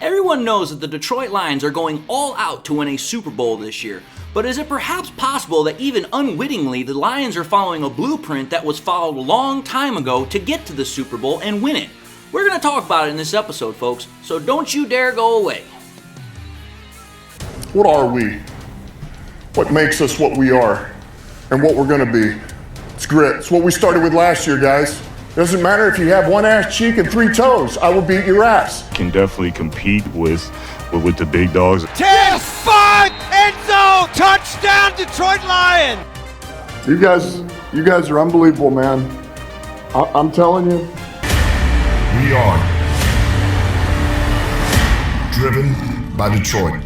Everyone knows that the Detroit Lions are going all out to win a Super Bowl this year, but is it perhaps possible that even unwittingly the Lions are following a blueprint that was followed a long time ago to get to the Super Bowl and win it? We're going to talk about it in this episode, folks, so don't you dare go away. What are we? What makes us what we are and what we're going to be? It's grit. It's what we started with last year, guys. Doesn't matter if you have one ass cheek and 3 toes. I will beat your ass. Can definitely compete with the big dogs. 10-5 end zone touchdown Detroit Lions. You guys are unbelievable, man. I'm telling you. We are driven by Detroit.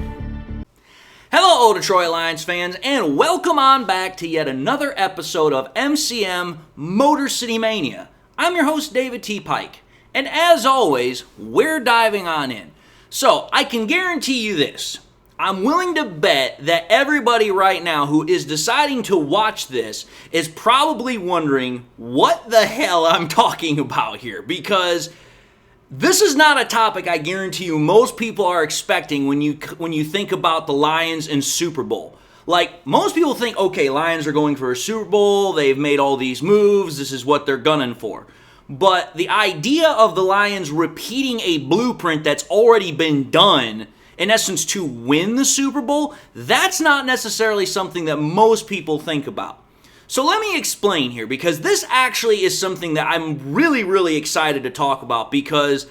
Hello, Detroit Lions fans, and welcome on back to yet another episode of MCM Motor City Mania. I'm your host, David T. Pike, and as always, we're diving on in. So, I can guarantee you this. I'm willing to bet that everybody right now who is deciding to watch this is probably wondering what the hell I'm talking about here, because this is not a topic I guarantee you most people are expecting when you think about the Lions and Super Bowl. Like, most people think, okay, Lions are going for a Super Bowl, they've made all these moves, this is what they're gunning for. But the idea of the Lions repeating a blueprint that's already been done, in essence, to win the Super Bowl, that's not necessarily something that most people think about. So let me explain here, because this actually is something that I'm really excited to talk about, because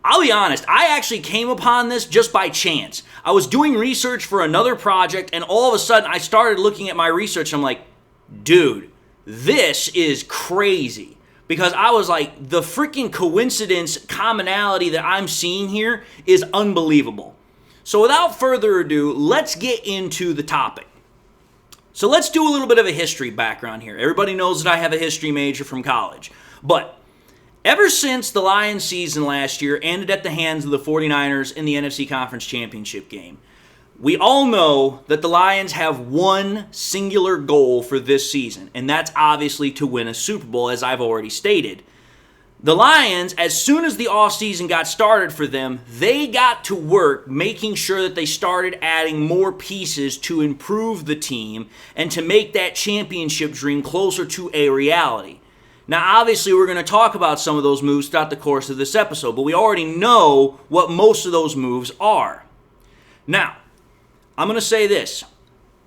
I'll be honest, I actually came upon this just by chance. I was doing research for another project, and all of a sudden I started looking at my research, and I'm like, dude, this is crazy. Because I was like, the freaking coincidence, commonality that I'm seeing here is unbelievable. So without further ado, let's get into the topic. So let's do a little bit of a history background here. Everybody knows that I have a history major from college. But ever since the Lions season last year ended at the hands of the 49ers in the NFC Conference Championship game, we all know that the Lions have one singular goal for this season, and that's obviously to win a Super Bowl, as I've already stated. The Lions, as soon as the offseason got started for them, they got to work making sure that they started adding more pieces to improve the team and to make that championship dream closer to a reality. Now, obviously, we're going to talk about some of those moves throughout the course of this episode, but we already know what most of those moves are. Now, I'm going to say this.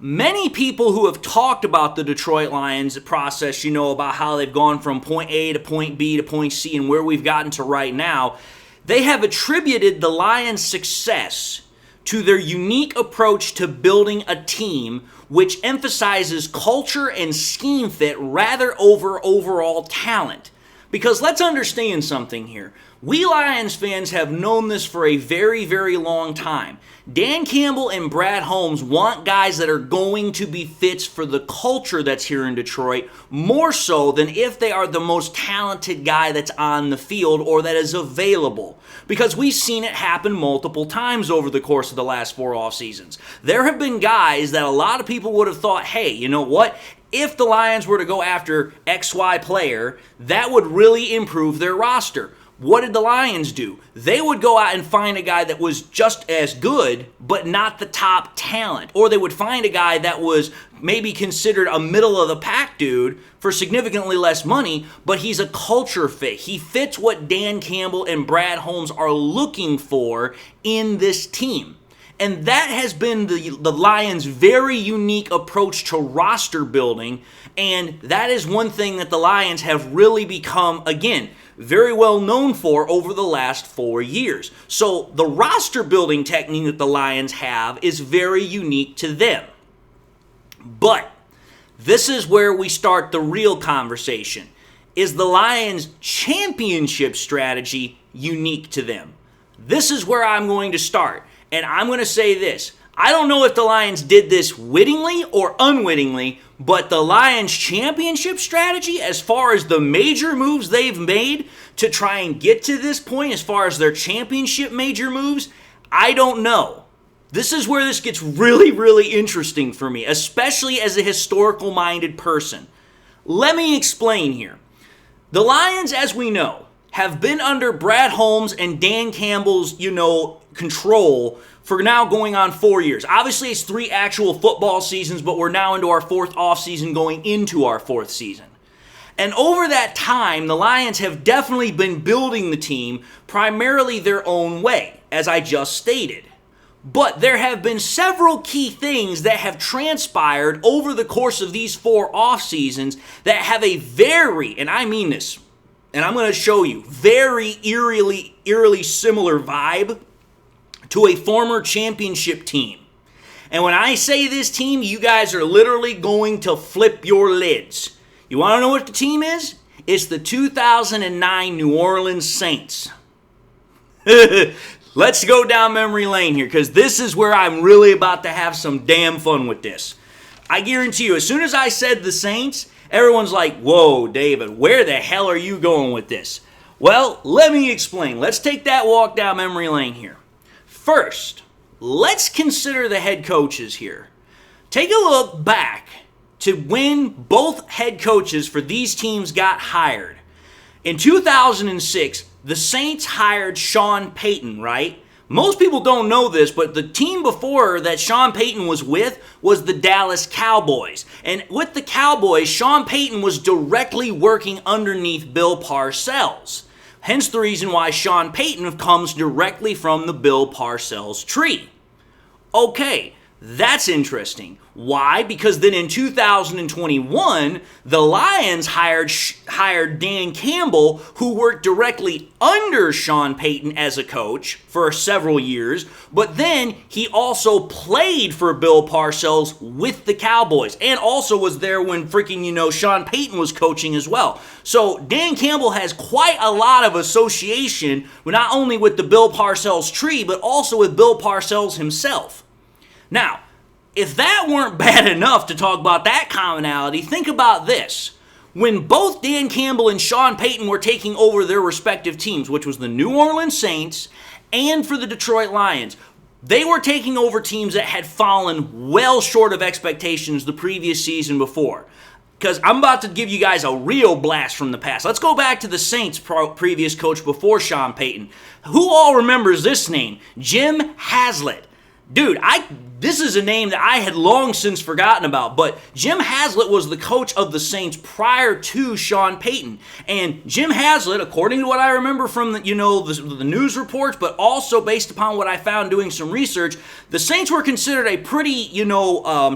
Many people who have talked about the Detroit Lions process, about how they've gone from point A to point B to point C and where we've gotten to right now, they have attributed the Lions' success to their unique approach to building a team which emphasizes culture and scheme fit rather over overall talent. Because let's understand something here. We Lions fans have known this for a very long time. Dan Campbell and Brad Holmes want guys that are going to be fits for the culture that's here in Detroit, more so than if they are the most talented guy that's on the field or that is available. Because we've seen it happen multiple times over the course of the last 4 off seasons. There have been guys that a lot of people would have thought, hey, you know what? If the Lions were to go after XY player, that would really improve their roster. What did the Lions do? They would go out and find a guy that was just as good, but not the top talent. Or they would find a guy that was maybe considered a middle-of-the-pack dude for significantly less money, but he's a culture fit. He fits what Dan Campbell and Brad Holmes are looking for in this team. And that has been the Lions' very unique approach to roster building, and that is one thing that the Lions have really become, again, very well known for over the last 4 years. So the roster building technique that the Lions have is very unique to them. But this is where we start the real conversation. Is the Lions' championship strategy unique to them? This is where I'm going to start. And I'm going to say this. I don't know if the Lions did this wittingly or unwittingly, but the Lions' championship strategy, as far as the major moves they've made to try and get to this point, as far as their championship major moves, I don't know. This is where this gets really interesting for me, especially as a historical-minded person. Let me explain here. The Lions, as we know, have been under Brad Holmes and Dan Campbell's, control for now going on 4 years. Obviously, it's 3 actual football seasons, but we're now into our 4th offseason, going into our 4th season. And over that time, the Lions have definitely been building the team primarily their own way, as I just stated. But there have been several key things that have transpired over the course of these 4 off seasons that have a very, and I mean this, and I'm going to show you, very eerily similar vibe to a former championship team. And when I say this team, you guys are literally going to flip your lids. You want to know what the team is? It's the 2009 New Orleans Saints. Let's go down memory lane here, because this is where I'm really about to have some damn fun with this. I guarantee you, as soon as I said the Saints, everyone's like, whoa, David, where the hell are you going with this? Well, let me explain. Let's take that walk down memory lane here. First, let's consider the head coaches here. Take a look back to when both head coaches for these teams got hired. In 2006, the Saints hired Sean Payton, right? Most people don't know this, but the team before that Sean Payton was with was the Dallas Cowboys. And with the Cowboys, Sean Payton was directly working underneath Bill Parcells. Hence the reason why Sean Payton comes directly from the Bill Parcells tree. Okay, that's interesting. Why? Because then in 2021, the Lions hired Dan Campbell, who worked directly under Sean Payton as a coach for several years, but then he also played for Bill Parcells with the Cowboys, and also was there when Sean Payton was coaching as well. So Dan Campbell has quite a lot of association, not only with the Bill Parcells tree, but also with Bill Parcells himself. Now, if that weren't bad enough to talk about that commonality, think about this. When both Dan Campbell and Sean Payton were taking over their respective teams, which was the New Orleans Saints and for the Detroit Lions, they were taking over teams that had fallen well short of expectations the previous season before. Because I'm about to give you guys a real blast from the past. Let's go back to the Saints' previous coach before Sean Payton. Who all remembers this name? Jim Haslett. Dude, this is a name that I had long since forgotten about, but Jim Haslett was the coach of the Saints prior to Sean Payton. And Jim Haslett, according to what I remember from the news reports, but also based upon what I found doing some research, the Saints were considered a pretty,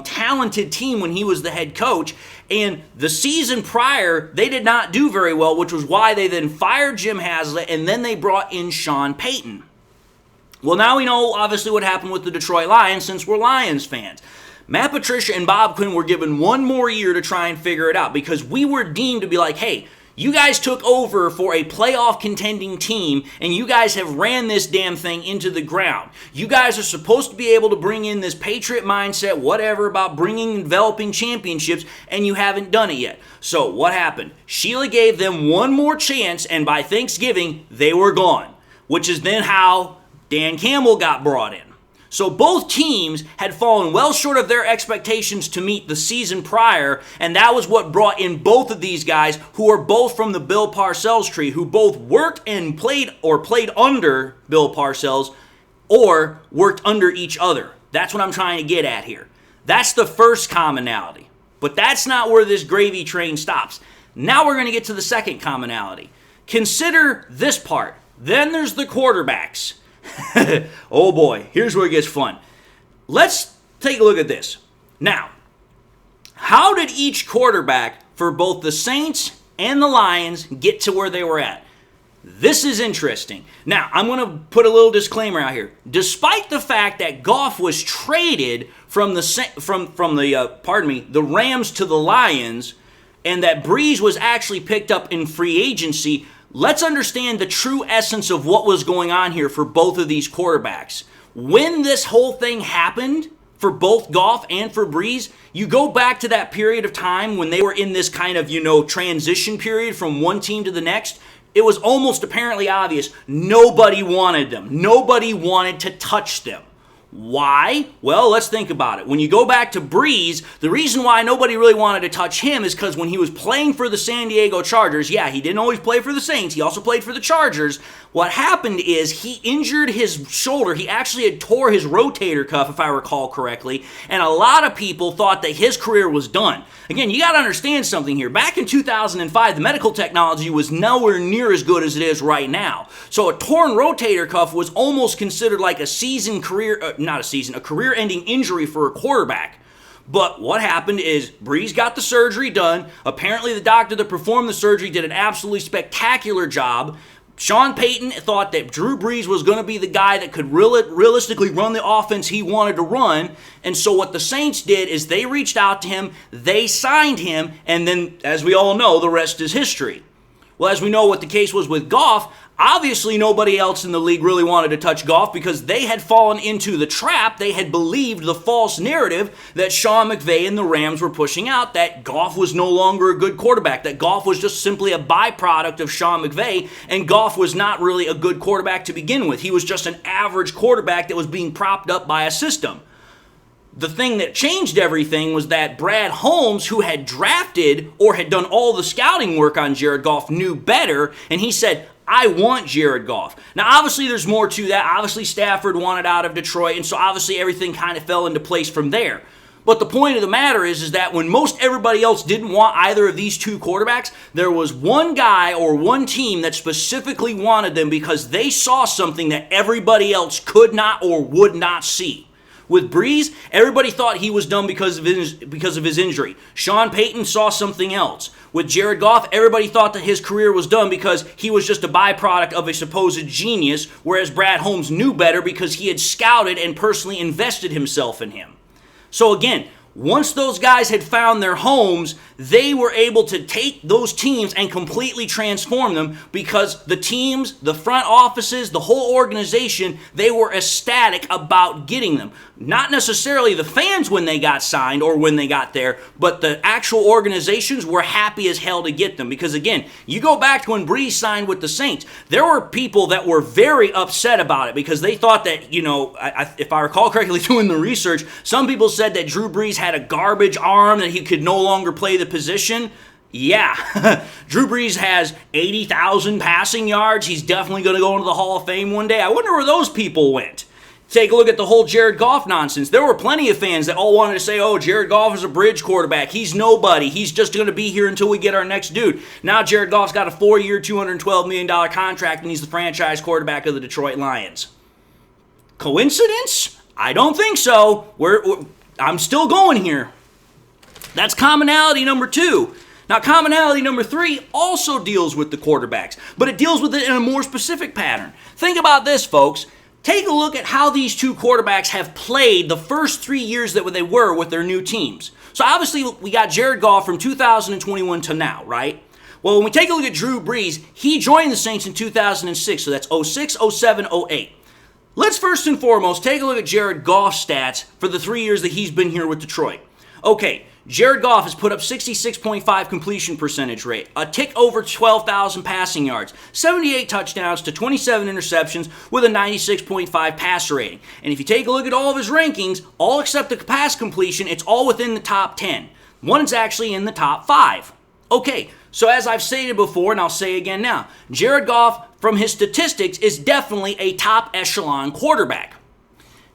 talented team when he was the head coach. And the season prior, they did not do very well, which was why they then fired Jim Haslett and then they brought in Sean Payton. Well, now we know, obviously, what happened with the Detroit Lions since we're Lions fans. Matt Patricia and Bob Quinn were given one more year to try and figure it out because we were deemed to be like, hey, you guys took over for a playoff contending team and you guys have ran this damn thing into the ground. You guys are supposed to be able to bring in this Patriot mindset, whatever, about bringing and developing championships, and you haven't done it yet. So what happened? Sheila gave them one more chance, and by Thanksgiving, they were gone, which is then how Dan Campbell got brought in. So both teams had fallen well short of their expectations to meet the season prior, and that was what brought in both of these guys who are both from the Bill Parcells tree, who both worked and played under Bill Parcells or worked under each other. That's what I'm trying to get at here. That's the first commonality. But that's not where this gravy train stops. Now we're going to get to the second commonality. Consider this part. Then there's the quarterbacks. Oh boy, here's where it gets fun. Let's take a look at this. Now, how did each quarterback for both the Saints and the Lions get to where they were at? This is interesting. Now, I'm going to put a little disclaimer out here. Despite the fact that Goff was traded from the Rams to the Lions, and that Brees was actually picked up in free agency, let's understand the true essence of what was going on here for both of these quarterbacks. When this whole thing happened for both Goff and for Brees, you go back to that period of time when they were in this kind of, transition period from one team to the next. It was almost apparently obvious nobody wanted them. Nobody wanted to touch them. Why? Well, let's think about it. When you go back to Brees, the reason why nobody really wanted to touch him is because when he was playing for the San Diego Chargers, yeah, he didn't always play for the Saints, he also played for the Chargers. What happened is he injured his shoulder. He actually had tore his rotator cuff, if I recall correctly, and a lot of people thought that his career was done. Again, you got to understand something here. Back in 2005, the medical technology was nowhere near as good as it is right now. So a torn rotator cuff was almost considered like a career-ending injury for a quarterback. But what happened is Brees got the surgery done. Apparently the doctor that performed the surgery did an absolutely spectacular job. Sean Payton thought that Drew Brees was going to be the guy that could realistically run the offense he wanted to run. And so what the Saints did is they reached out to him, they signed him, and then, as we all know, the rest is history. Well, as we know what the case was with Goff, obviously nobody else in the league really wanted to touch Goff because they had fallen into the trap. They had believed the false narrative that Sean McVay and the Rams were pushing out, that Goff was no longer a good quarterback, that Goff was just simply a byproduct of Sean McVay, and Goff was not really a good quarterback to begin with. He was just an average quarterback that was being propped up by a system. The thing that changed everything was that Brad Holmes, who had drafted or had done all the scouting work on Jared Goff, knew better, and he said, I want Jared Goff. Now, obviously, there's more to that. Obviously, Stafford wanted out of Detroit, and so obviously everything kind of fell into place from there. But the point of the matter is that when most everybody else didn't want either of these two quarterbacks, there was one guy or one team that specifically wanted them because they saw something that everybody else could not or would not see. With Brees, everybody thought he was done because of his injury. Sean Payton saw something else. With Jared Goff, everybody thought that his career was done because he was just a byproduct of a supposed genius, whereas Brad Holmes knew better because he had scouted and personally invested himself in him. So again, once those guys had found their homes, they were able to take those teams and completely transform them because the teams, the front offices, the whole organization, they were ecstatic about getting them. Not necessarily the fans when they got signed or when they got there, but the actual organizations were happy as hell to get them. Because again, you go back to when Brees signed with the Saints, there were people that were very upset about it because they thought that, if I recall correctly doing the research, some people said that Drew Brees had a garbage arm, that he could no longer play the position. Yeah, Drew Brees has 80,000 passing yards. He's definitely going to go into the Hall of Fame one day. I wonder where those people went. Take a look at the whole Jared Goff nonsense. There were plenty of fans that all wanted to say, oh, Jared Goff is a bridge quarterback. He's nobody. He's just going to be here until we get our next dude. Now Jared Goff's got a 4-year, $212 million contract, and he's the franchise quarterback of the Detroit Lions. Coincidence? I don't think so. I'm still going here. That's commonality number 2. Now, commonality number 3 also deals with the quarterbacks, but it deals with it in a more specific pattern. Think about this, folks. Take a look at how these two quarterbacks have played the first 3 years that they were with their new teams. So obviously, we got Jared Goff from 2021 to now, right? Well, when we take a look at Drew Brees, he joined the Saints in 2006, so that's 06, 07, 08. Let's first and foremost take a look at Jared Goff's stats for the 3 years that he's been here with Detroit. Okay, Jared Goff has put up 66.5 completion percentage rate, a tick over 12,000 passing yards, 78 touchdowns to 27 interceptions with a 96.5 passer rating. And if you take a look at all of his rankings, all except the pass completion, it's all within the top 10. One's actually in the top 5. Okay, so as I've stated before, and I'll say again now, Jared Goff, from his statistics, is definitely a top echelon quarterback.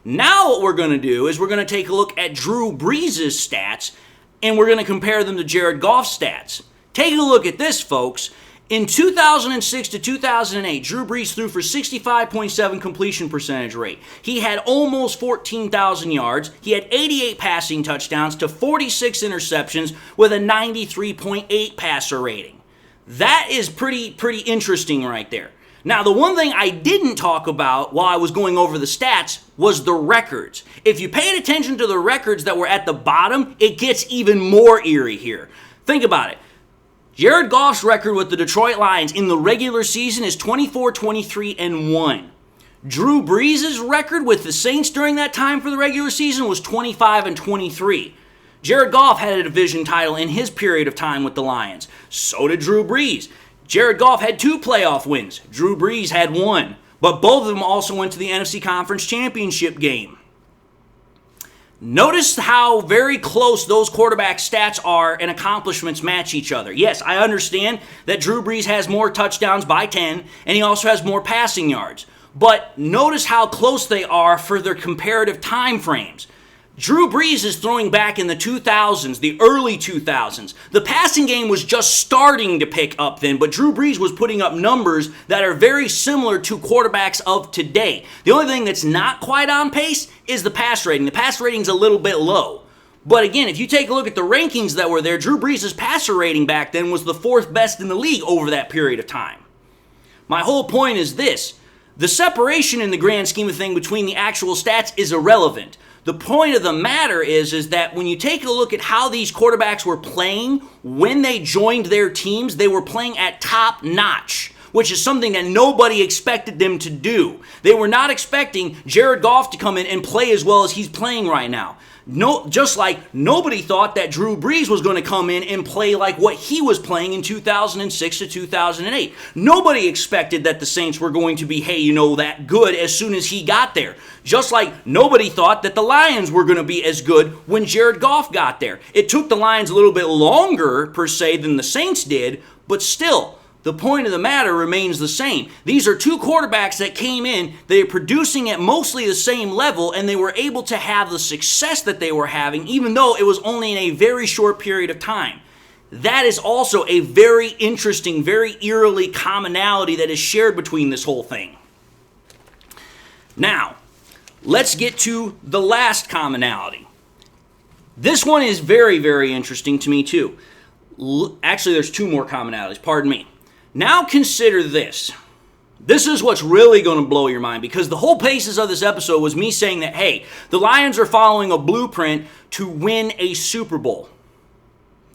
Now what we're going to do is we're going to take a look at Drew Brees' stats, and we're going to compare them to Jared Goff's stats. Take a look at this, folks. In 2006 to 2008, Drew Brees threw for 65.7 completion percentage rate. He had almost 14,000 yards. He had 88 passing touchdowns to 46 interceptions with a 93.8 passer rating. That is pretty interesting right there. Now, the one thing I didn't talk about while I was going over the stats was the records. If you paid attention to the records that were at the bottom, it gets even more eerie here. Think about it. Jared Goff's record with the Detroit Lions in the regular season is 24-23-1. Drew Brees' record with the Saints during that time for the regular season was 25-23. Jared Goff had a division title in his period of time with the Lions. So did Drew Brees. Jared Goff had 2 playoff wins. Drew Brees had 1. But both of them also went to the NFC Conference Championship game. Notice how very close those quarterback stats are and accomplishments match each other. Yes, I understand that Drew Brees has more touchdowns by 10, and he also has more passing yards. But notice how close they are for their comparative time frames. Drew Brees is throwing back in the 2000s, the early 2000s. The passing game was just starting to pick up then, but Drew Brees was putting up numbers that are very similar to quarterbacks of today. The only thing that's not quite on pace is the pass rating. The pass rating's a little bit low. But again, if you take a look at the rankings that were there, Drew Brees' passer rating back then was the 4th best in the league over that period of time. My whole point is this. The separation in the grand scheme of things between the actual stats is irrelevant. The point of the matter is that when you take a look at how these quarterbacks were playing when they joined their teams, they were playing at top notch, which is something that nobody expected them to do. They were not expecting Jared Goff to come in and play as well as he's playing right now. No, just like nobody thought that Drew Brees was going to come in and play like what he was playing in 2006 to 2008. Nobody expected that the Saints were going to be, that good as soon as he got there. Just like nobody thought that the Lions were going to be as good when Jared Goff got there. It took the Lions a little bit longer, per se, than the Saints did, but still, the point of the matter remains the same. These are two quarterbacks that came in, they're producing at mostly the same level, and they were able to have the success that they were having, even though it was only in a very short period of time. That is also a very interesting, very eerily commonality that is shared between this whole thing. Now, let's get to the last commonality. This one is very, very interesting to me too. Actually, there's two more commonalities, pardon me. Now consider this. This is what's really going to blow your mind, because the whole basis of this episode was me saying that, hey, the Lions are following a blueprint to win a Super Bowl.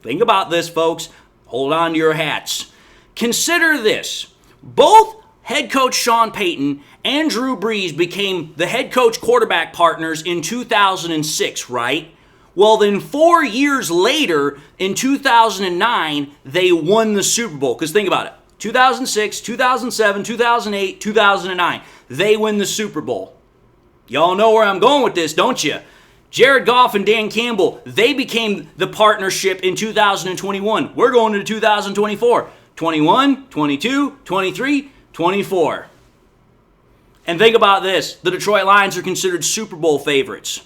Think about this, folks. Hold on to your hats. Consider this. Both head coach Sean Payton and Drew Brees became the head coach quarterback partners in 2006, right? Well, then 4 years later, in 2009, they won the Super Bowl. Because think about it. 2006, 2007, 2008, 2009. They win the Super Bowl. Y'all know where I'm going with this, don't you? Jared Goff and Dan Campbell, they became the partnership in 2021. We're going to 2024. 21, 22, 23, 24. And think about this. The Detroit Lions are considered Super Bowl favorites.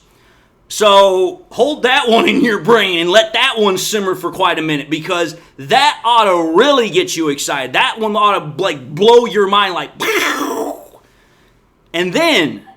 So hold that one in your brain and let that one simmer for quite a minute, because that ought to really get you excited. That one ought to blow your mind like. And then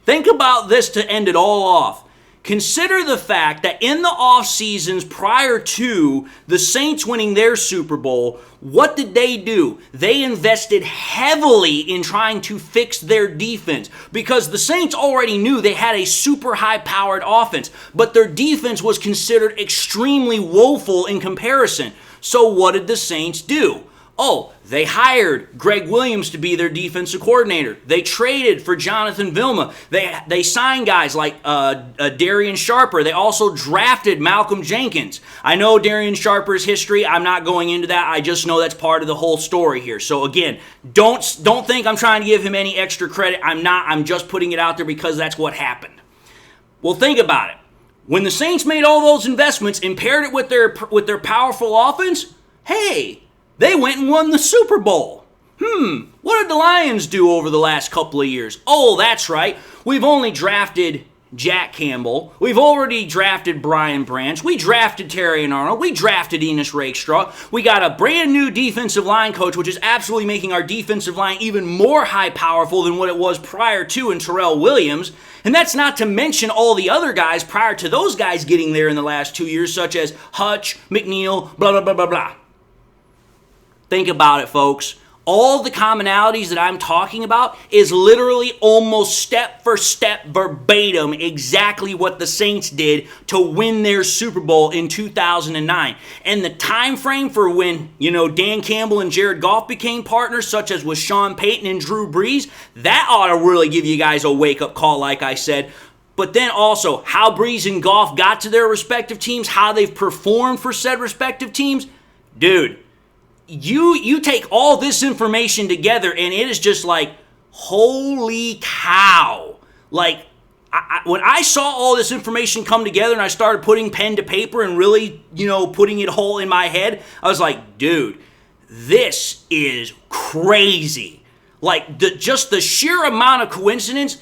think about this to end it all off. Consider the fact that in the off seasons prior to the Saints winning their Super Bowl, what did they do? They invested heavily in trying to fix their defense, because the Saints already knew they had a super high-powered offense, but their defense was considered extremely woeful in comparison. So what did the Saints do? Oh, they hired Greg Williams to be their defensive coordinator. They traded for Jonathan Vilma. They signed guys like Darian Sharper. They also drafted Malcolm Jenkins. I know Darian Sharper's history. I'm not going into that. I just know that's part of the whole story here. So again, don't think I'm trying to give him any extra credit. I'm not. I'm just putting it out there because that's what happened. Well, think about it. When the Saints made all those investments and paired it with their powerful offense, hey, they went and won the Super Bowl. What did the Lions do over the last couple of years? Oh, that's right. We've only drafted Jack Campbell. We've already drafted Brian Branch. We drafted Terry and Arnold. We drafted Enos Rakestraw. We got a brand new defensive line coach, which is absolutely making our defensive line even more high powerful than what it was prior to in Terrell Williams. And that's not to mention all the other guys prior to those guys getting there in the last 2 years, such as Hutch, McNeil, blah, blah, blah, blah, blah. Think about it, folks. All the commonalities that I'm talking about is literally almost step for step verbatim exactly what the Saints did to win their Super Bowl in 2009. And the time frame for when, Dan Campbell and Jared Goff became partners, such as with Sean Payton and Drew Brees, that ought to really give you guys a wake-up call, like I said. But then also, how Brees and Goff got to their respective teams, how they've performed for said respective teams. Dude, you take all this information together and it is just like, holy cow. Like, when I saw all this information come together and I started putting pen to paper and really, putting it whole in my head, I was like, dude, this is crazy. Like, just the sheer amount of coincidence.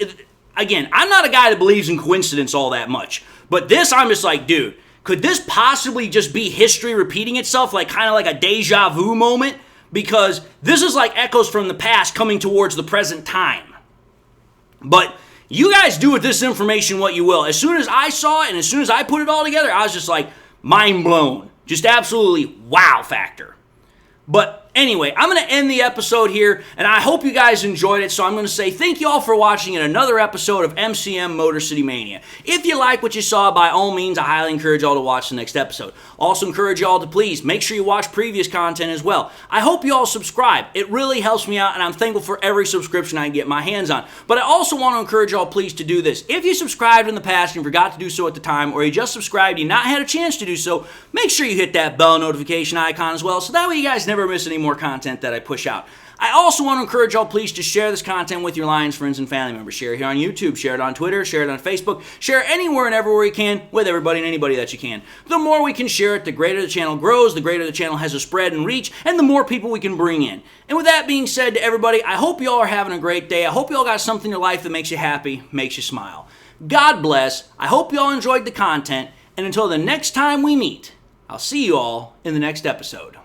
Again, I'm not a guy that believes in coincidence all that much. But this, I'm just like, dude, could this possibly just be history repeating itself, like kind of like a deja vu moment? Because this is like echoes from the past coming towards the present time. But you guys do with this information what you will. As soon as I saw it and as soon as I put it all together, I was just like, mind blown. Just absolutely wow factor. But anyway, I'm going to end the episode here, and I hope you guys enjoyed it, so I'm going to say thank you all for watching in another episode of MCM Motor City Mania. If you like what you saw, by all means, I highly encourage y'all to watch the next episode. Also encourage y'all to please make sure you watch previous content as well. I hope you all subscribe. It really helps me out, and I'm thankful for every subscription I can get my hands on. But I also want to encourage y'all please to do this. If you subscribed in the past and you forgot to do so at the time, or you just subscribed and you not had a chance to do so, make sure you hit that bell notification icon as well, so that way you guys never miss any more content that I push out. I also want to encourage y'all please to share this content with your Lions friends and family members. Share it here on YouTube, share it on Twitter, share it on Facebook, share it anywhere and everywhere you can with everybody and anybody that you can. The more we can share it, the greater the channel grows, the greater the channel has a spread and reach, and the more people we can bring in. And with that being said to everybody, I hope y'all are having a great day. I hope y'all got something in your life that makes you happy, makes you smile. God bless. I hope y'all enjoyed the content, and until the next time we meet, I'll see you all in the next episode.